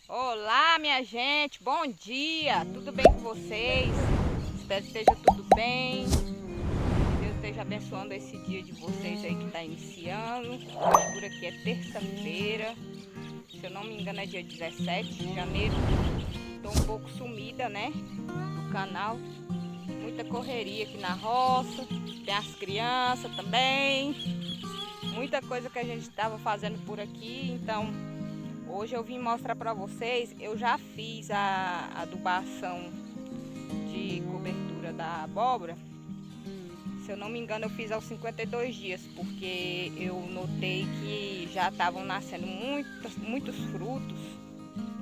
Olá, minha gente, bom dia, tudo bem com vocês? Espero que esteja tudo bem, que Deus esteja abençoando esse dia de vocês aí que está iniciando. Hoje por aqui é terça-feira, se eu não me engano é dia 17 de janeiro. Estou um pouco sumida, né, do canal, muita correria aqui na roça, tem as crianças também, muita coisa que a gente estava fazendo por aqui, então hoje eu vim mostrar para vocês. Eu já fiz a adubação de cobertura da abóbora. Se eu não me engano, eu fiz aos 52 dias, porque eu notei que já estavam nascendo muitos frutos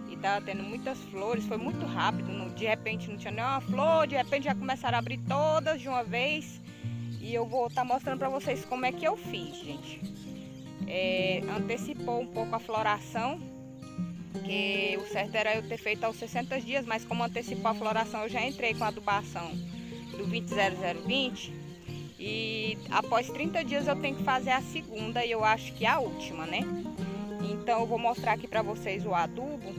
e estava tendo muitas flores. Foi muito rápido, de repente não tinha nenhuma flor, de repente já começaram a abrir todas de uma vez. E eu vou estar mostrando para vocês como é que eu fiz, gente. Antecipou um pouco a floração, que o certo era eu ter feito aos 60 dias, mas como antecipou a floração, eu já entrei com a adubação do 200020 e após 30 dias eu tenho que fazer a segunda e eu acho que a última, né? Então eu vou mostrar aqui para vocês o adubo,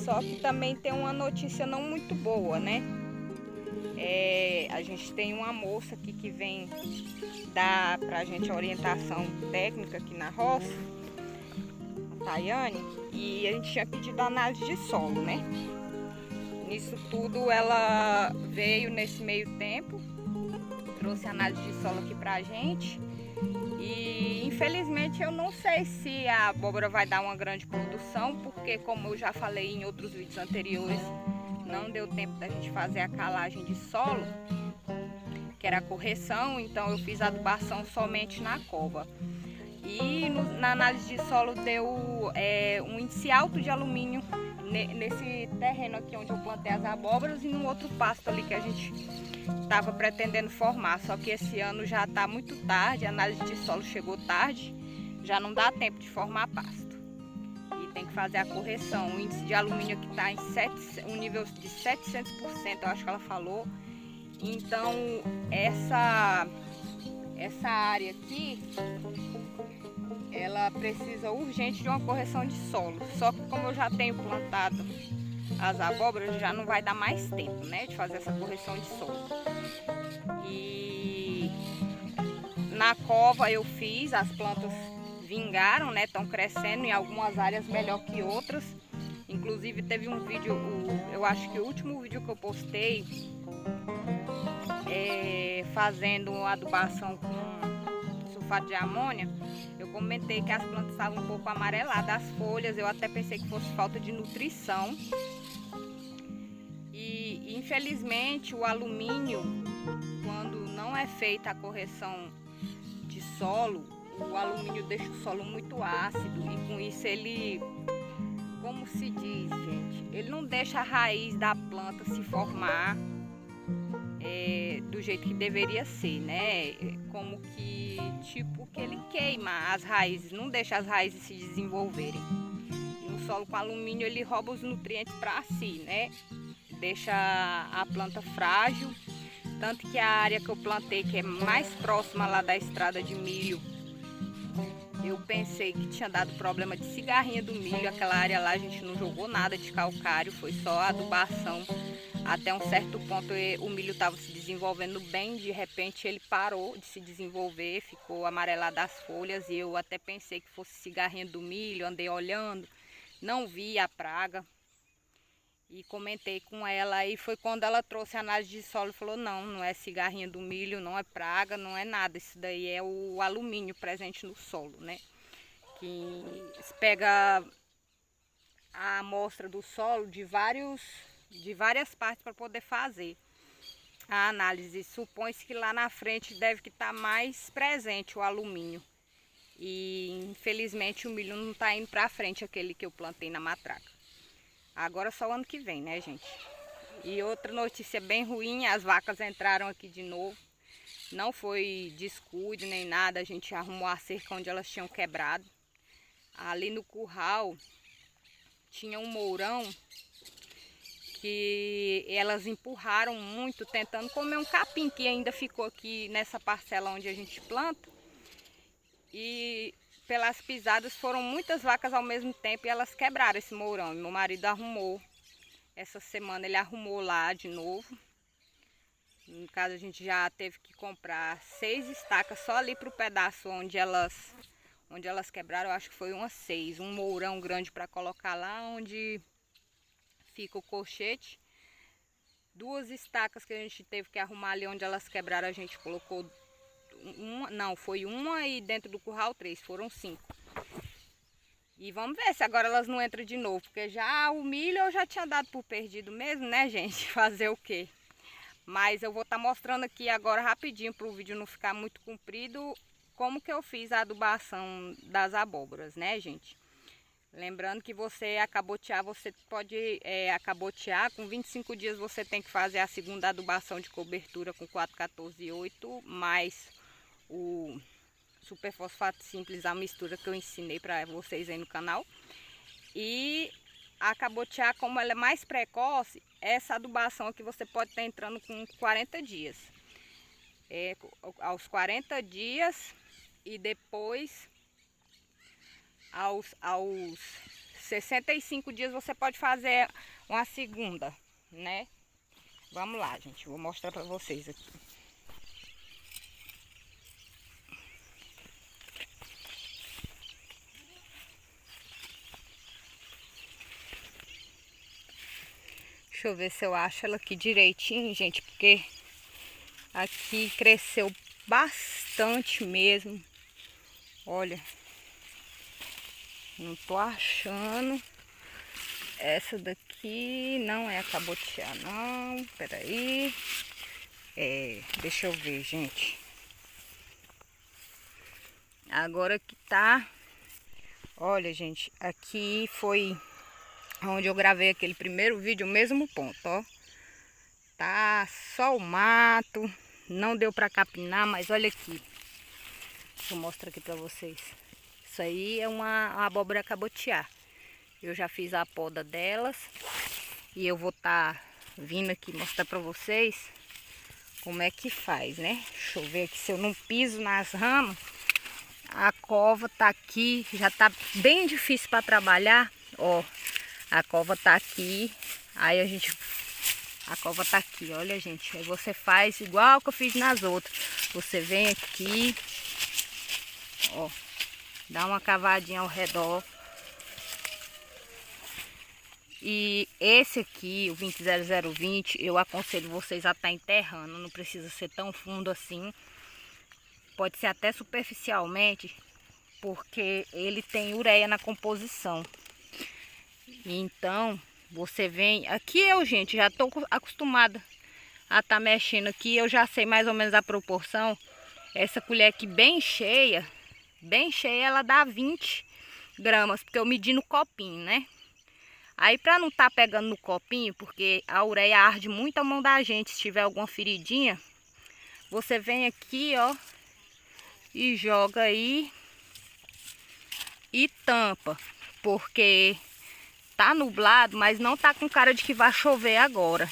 só que também tem uma notícia não muito boa, né? A gente tem uma moça aqui que vem dar pra gente a orientação técnica aqui na roça, a Tayane, e a gente tinha pedido análise de solo, né? Nisso tudo ela veio nesse meio tempo, trouxe análise de solo aqui pra gente. E infelizmente eu não sei se a abóbora vai dar uma grande produção, porque como eu já falei em outros vídeos anteriores, não deu tempo da gente fazer a calagem de solo, que era a correção, então eu fiz a adubação somente na cova. E na análise de solo deu um índice alto de alumínio nesse terreno aqui onde eu plantei as abóboras e no outro pasto ali que a gente estava pretendendo formar. Só que esse ano já está muito tarde, a análise de solo chegou tarde, já não dá tempo de formar pasto. E tem que fazer a correção. O índice de alumínio aqui está em um nível de 700%, eu acho que ela falou. Então essa área aqui, ela precisa urgente de uma correção de solo. Só que como eu já tenho plantado as abóboras, já não vai dar mais tempo, né, de fazer essa correção de solo. E na cova eu fiz, as plantas vingaram, né, estão crescendo em algumas áreas melhor que outras. Inclusive teve um vídeo, eu acho que o último vídeo que eu postei, fazendo uma adubação com sulfato de amônia, eu comentei que as plantas estavam um pouco amareladas, as folhas, eu até pensei que fosse falta de nutrição. E infelizmente o alumínio, quando não é feita a correção de solo, o alumínio deixa o solo muito ácido e com isso ele, como se diz, gente, ele não deixa a raiz da planta se formar do jeito que deveria ser, né? Como que, tipo, que ele queima as raízes, não deixa as raízes se desenvolverem. E um solo com alumínio, ele rouba os nutrientes para si, né? Deixa a planta frágil. Tanto que a área que eu plantei, que é mais próxima lá da estrada de milho, eu pensei que tinha dado problema de cigarrinha do milho. Aquela área lá a gente não jogou nada de calcário, foi só adubação. Até um certo ponto o milho estava se desenvolvendo bem, de repente ele parou de se desenvolver, ficou amarelado as folhas e eu até pensei que fosse cigarrinha do milho, andei olhando, não vi a praga e comentei com ela. E foi quando ela trouxe a análise de solo e falou: não é cigarrinha do milho, não é praga, não é nada, isso daí é o alumínio presente no solo, né? Que pega a amostra do solo de várias partes para poder fazer a análise. Supõe-se que lá na frente deve que estar mais presente o alumínio. E infelizmente o milho não está indo para frente, aquele que eu plantei na matraca. Agora só o ano que vem, né, gente? E outra notícia bem ruim, as vacas entraram aqui de novo. Não foi descuido nem nada, a gente arrumou a cerca onde elas tinham quebrado. Ali no curral tinha um mourão que elas empurraram muito, tentando comer um capim que ainda ficou aqui nessa parcela onde a gente planta. E pelas pisadas foram muitas vacas ao mesmo tempo e elas quebraram esse mourão. E meu marido arrumou, essa semana ele arrumou lá de novo. No caso a gente já teve que comprar 6 estacas só ali para o pedaço onde elas quebraram. Eu acho que foi umas 6, um mourão grande para colocar lá onde fica o colchete. 2 estacas que a gente teve que arrumar ali onde elas quebraram, a gente colocou uma, não, foi uma, e dentro do curral 3, foram 5. E vamos ver se agora elas não entram de novo, porque já o milho eu já tinha dado por perdido mesmo, né, gente? Fazer o quê? Mas eu vou estar mostrando aqui agora rapidinho para o vídeo não ficar muito comprido, como que eu fiz a adubação das abóboras, né, gente? Lembrando que você acabotear, você pode acabotear, com 25 dias você tem que fazer a segunda adubação de cobertura com 4,14,8, mais o superfosfato simples, a mistura que eu ensinei para vocês aí no canal. E a cabotear, como ela é mais precoce, essa adubação aqui você pode estar entrando com 40 dias. Aos 40 dias e depois aos 65 dias você pode fazer uma segunda, né? Vamos lá, gente, vou mostrar para vocês aqui. Deixa eu ver se eu acho ela aqui direitinho, gente, porque aqui cresceu bastante mesmo. Olha, não tô achando. Essa daqui não é a cabotiá, não. Peraí. Deixa eu ver, gente. Agora que tá. Olha, gente, aqui foi onde eu gravei aquele primeiro vídeo, o mesmo ponto, ó. Tá só o mato, não deu pra capinar, mas olha aqui. Deixa eu mostrar aqui pra vocês. Isso aí é uma abóbora cabotiá. Eu já fiz a poda delas e eu vou estar vindo aqui mostrar pra vocês como é que faz, né? Deixa eu ver aqui se eu não piso nas ramas. A cova tá aqui, já tá bem difícil para trabalhar, ó. A cova tá aqui, aí a cova tá aqui, olha, gente. Aí você faz igual que eu fiz nas outras. Você vem aqui, ó, dá uma cavadinha ao redor. E esse aqui, o 200020, eu aconselho vocês a estar enterrando, não precisa ser tão fundo assim. Pode ser até superficialmente, porque ele tem ureia na composição. Então, você vem... Aqui eu, gente, já estou acostumada a estar mexendo aqui. Eu já sei mais ou menos a proporção. Essa colher aqui bem cheia, ela dá 20 gramas, porque eu medi no copinho, né? Aí, para não estar pegando no copinho, porque a ureia arde muito a mão da gente, se tiver alguma feridinha, você vem aqui, ó, e joga aí e tampa, porque tá nublado, mas não tá com cara de que vai chover agora.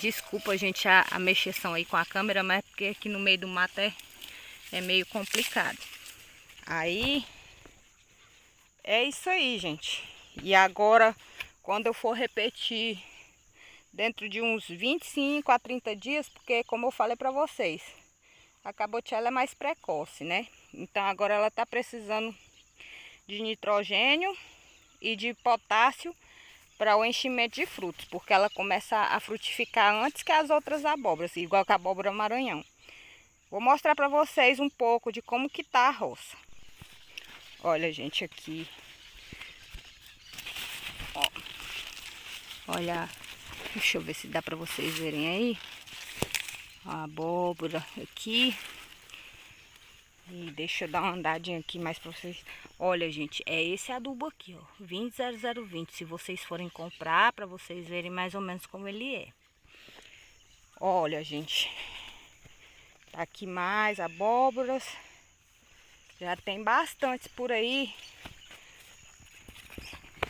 Desculpa, gente, a mexeção aí com a câmera, mas porque aqui no meio do mato é meio complicado. Aí, é isso aí, gente. E agora, quando eu for repetir, dentro de uns 25 a 30 dias, porque como eu falei pra vocês, a cabotiá é mais precoce, né? Então agora ela tá precisando de nitrogênio e de potássio para o enchimento de frutos, porque ela começa a frutificar antes que as outras abóboras, igual que a abóbora maranhão. Vou mostrar para vocês um pouco de como que tá a roça. Olha, gente, aqui. Ó. Olha, deixa eu ver se dá para vocês verem aí. A abóbora aqui. E deixa eu dar uma andadinha aqui mais para vocês. Olha, gente, é esse adubo aqui, ó, 200020. Se vocês forem comprar, para vocês verem mais ou menos como ele é. Olha, gente, tá aqui mais abóboras. Já tem bastante por aí.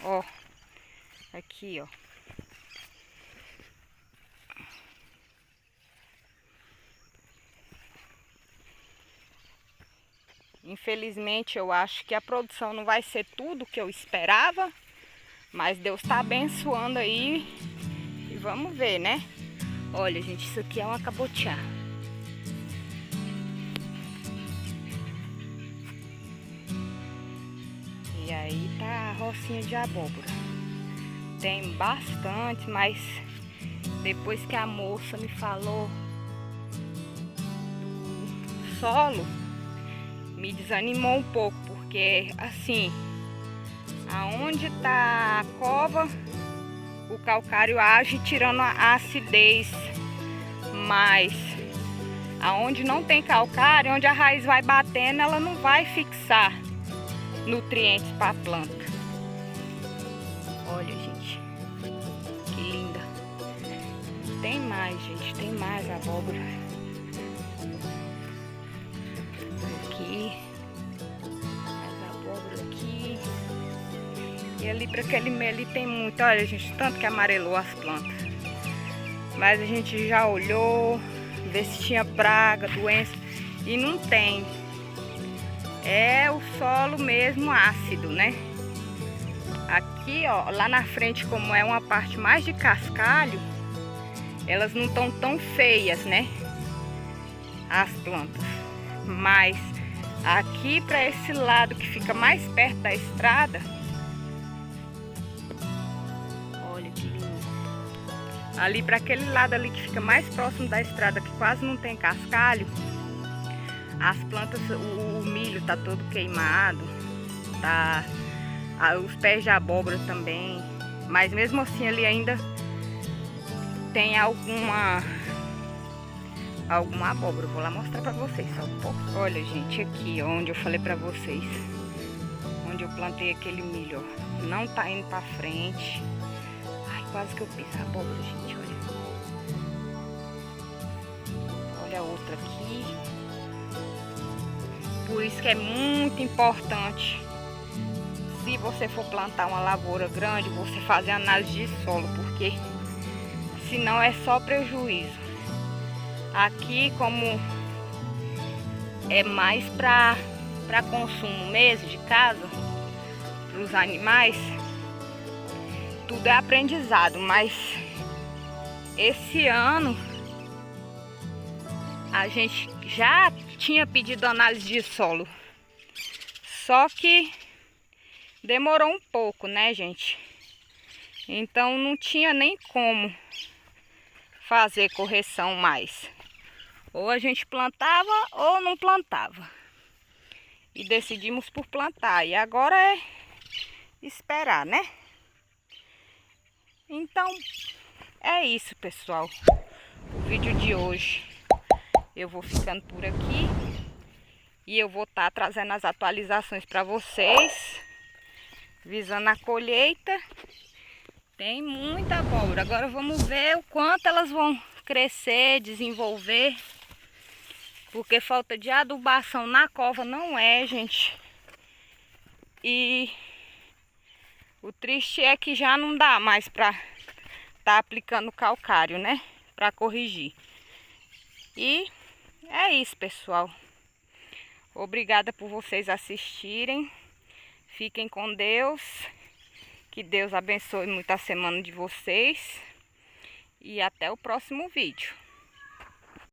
Ó, aqui, ó. Infelizmente eu acho que a produção não vai ser tudo que eu esperava, mas Deus está abençoando aí e vamos ver, né? Olha, gente, isso aqui é uma cabotiá. E aí tá a rocinha de abóbora. Tem bastante, mas depois que a moça me falou do solo, me desanimou um pouco, porque assim, aonde tá a cova, o calcário age tirando a acidez, mas aonde não tem calcário, onde a raiz vai batendo, ela não vai fixar nutrientes para a planta. Olha, gente, que linda. Tem mais, gente, tem mais abóbora. Aqui, mais abóbora aqui. E ali para aquele meio ali tem muito. Olha, gente, tanto que amarelou as plantas. Mas a gente já olhou, ver se tinha praga, doença, e não tem. É o solo mesmo ácido, né? Aqui, ó, lá na frente, como é uma parte mais de cascalho, elas não estão tão feias, né? As plantas. Mas aqui para esse lado que fica mais perto da estrada, olha que lindo. Ali para aquele lado ali que fica mais próximo da estrada, que quase não tem cascalho, as plantas, o milho tá todo queimado, tá, os pés de abóbora também, mas mesmo assim ali ainda tem alguma abóbora. Vou lá mostrar pra vocês só um pouco. Olha, gente, aqui onde eu falei pra vocês, onde eu plantei aquele milho, ó, não tá indo pra frente. Ai, quase que eu piso a abóbora, gente, olha. Olha a outra aqui. Por isso que é muito importante, se você for plantar uma lavoura grande, você fazer análise de solo, porque senão é só prejuízo. Aqui, como é mais para consumo mesmo de casa, para os animais, tudo é aprendizado, mas esse ano a gente já tinha pedido análise de solo, só que demorou um pouco, né, gente? Então não tinha nem como fazer correção mais. Ou a gente plantava ou não plantava. E decidimos por plantar. E agora é esperar, né? Então é isso, pessoal. O vídeo de hoje eu vou ficando por aqui. E eu vou estar trazendo as atualizações para vocês, visando a colheita. Tem muita abóbora. Agora vamos ver o quanto elas vão crescer, desenvolver. Porque falta de adubação na cova não é, gente. E o triste é que já não dá mais para tá aplicando calcário, né? Para corrigir. E é isso, pessoal. Obrigada por vocês assistirem. Fiquem com Deus. Que Deus abençoe muito a semana de vocês. E até o próximo vídeo.